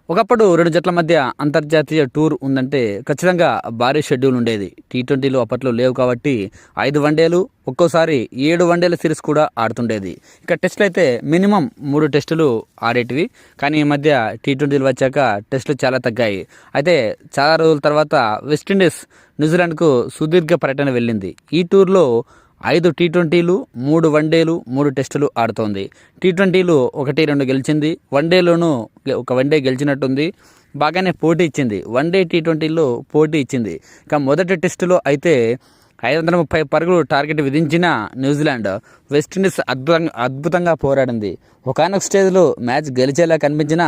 ఒకప్పుడు రెండు జట్ల మధ్య అంతర్జాతీయ టూర్ ఉందంటే ఖచ్చితంగా భారీ షెడ్యూల్ ఉండేది. టీ20లు అప్పట్లో లేవు కాబట్టి 5 వన్డేలు, ఒక్కోసారి 7 వన్డేల సిరీస్ కూడా ఆడుతుండేది. ఇక టెస్టులు అయితే మినిమం 3 టెస్టులు ఆడేటివి. కానీ ఈ మధ్య టీ20లు వచ్చాక టెస్టులు చాలా తగ్గాయి. అయితే చాలా రోజుల తర్వాత వెస్టిండీస్ న్యూజిలాండ్కు సుదీర్ఘ పర్యటన వెళ్ళింది. ఈ టూర్లో 5 టీ20లు, 3 వన్డేలు, 3 టెస్టులు ఆడుతోంది. టీ20లు 1-2 గెలిచింది. వన్డేలోనూ ఒక వన్డే గెలిచినట్టుంది. బాగానే పోటీ ఇచ్చింది. వన్డే టీ20ల్లో పోటీ ఇచ్చింది. ఇక మొదటి టెస్టులో అయితే 530 పరుగులు టార్గెట్ విధించిన న్యూజిలాండ్ వెస్టిండీస్ అద్భుతంగా పోరాడింది. ఒకానొక స్టేజ్లో మ్యాచ్ గెలిచేలా కనిపించిన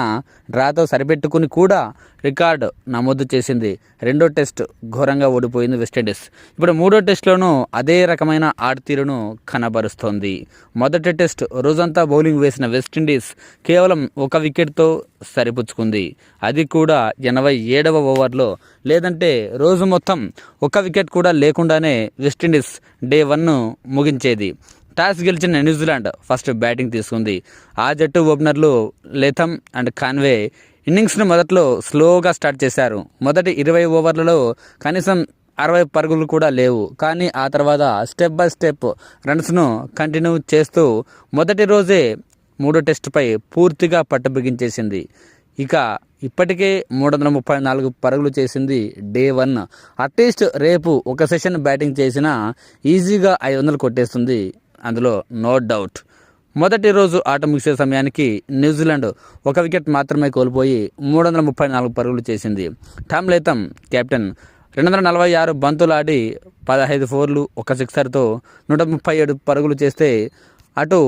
డ్రాతో సరిపెట్టుకుని కూడా రికార్డు నమోదు చేసింది. రెండో టెస్ట్ ఘోరంగా ఓడిపోయింది వెస్టిండీస్. ఇప్పుడు మూడో టెస్ట్లోనూ అదే రకమైన ఆటతీరును కనబరుస్తోంది. మొదటి టెస్ట్ రోజంతా బౌలింగ్ వేసిన వెస్టిండీస్ కేవలం 1 వికెట్తో సరిపుచ్చుకుంది. అది కూడా 87వ ఓవర్లో. లేదంటే రోజు మొత్తం 1 వికెట్ కూడా లేకుండానే వెస్టిండీస్ డే 1 ముగించేది. టాస్ గెలిచిన న్యూజిలాండ్ ఫస్ట్ బ్యాటింగ్ తీసుకుంది. ఆ జట్టు ఓపెనర్లు లెథమ్ అండ్ కాన్వే ఇన్నింగ్స్ను మొదట్లో స్లోగా స్టార్ట్ చేశారు. మొదటి 20 ఓవర్లలో కనీసం 60 పరుగులు కూడా లేవు. కానీ ఆ తర్వాత స్టెప్ బై స్టెప్ రన్స్ను కంటిన్యూ చేస్తూ మొదటి రోజే మూడో టెస్టుపై పూర్తిగా పట్టబిగించేసింది. ఇక ఇప్పటికే 334 పరుగులు చేసింది డే 1. అట్లీస్ట్ రేపు ఒక సెషన్ బ్యాటింగ్ చేసినా ఈజీగా 500 కొట్టేస్తుంది. అందులో నో డౌట్. మొదటి రోజు ఆట ముగిసే సమయానికి న్యూజిలాండ్ 1 వికెట్ మాత్రమే కోల్పోయి 334 పరుగులు చేసింది. టామ్ లెథమ్ కెప్టెన్ 246 బంతులు ఆడి 15 ఫోర్లు, 1 సిక్సర్తో 137 పరుగులు చేస్తే అటు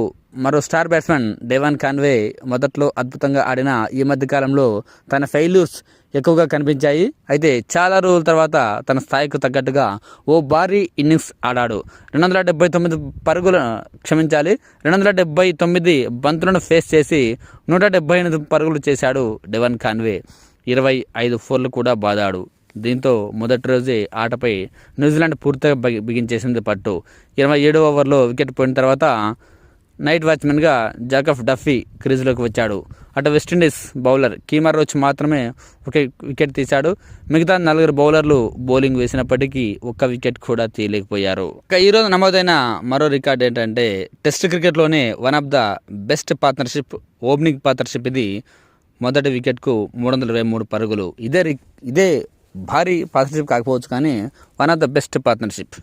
మరో స్టార్ బ్యాట్స్మెన్ డెవాన్ కాన్వే మొదట్లో అద్భుతంగా ఆడిన ఈ మధ్యకాలంలో తన ఫెయిల్యూర్స్ ఎక్కువగా కనిపించాయి. అయితే చాలా రోజుల తర్వాత తన స్థాయికి తగ్గట్టుగా ఓ భారీ ఇన్నింగ్స్ ఆడాడు. 279 బంతులను ఫేస్ చేసి 178 పరుగులు చేశాడు డెవాన్ కాన్వే. 25 ఫోర్లు కూడా బాదాడు. దీంతో మొదటి రోజే ఆటపై న్యూజిలాండ్ పూర్తిగా బిగించేసింది పట్టు. 27వ ఓవర్లో వికెట్ పోయిన తర్వాత నైట్ వాచ్మెన్గా జాకబ్ డఫీ క్రీజులోకి వచ్చాడు. అటు వెస్టిండీస్ బౌలర్ కీమర్ రోచ్ మాత్రమే 1 వికెట్ తీశాడు. మిగతా 4 బౌలర్లు బౌలింగ్ వేసినప్పటికీ 1 వికెట్ కూడా తీయలేకపోయారు. ఇక ఈరోజు నమోదైన మరో రికార్డ్ ఏంటంటే టెస్ట్ క్రికెట్లోనే one of the best partnership, opening partnership ఇది. మొదటి వికెట్కు 323 పరుగులు. ఇదే భారీ పార్ట్నర్షిప్ కాకపోవచ్చు కానీ one of the best partnership.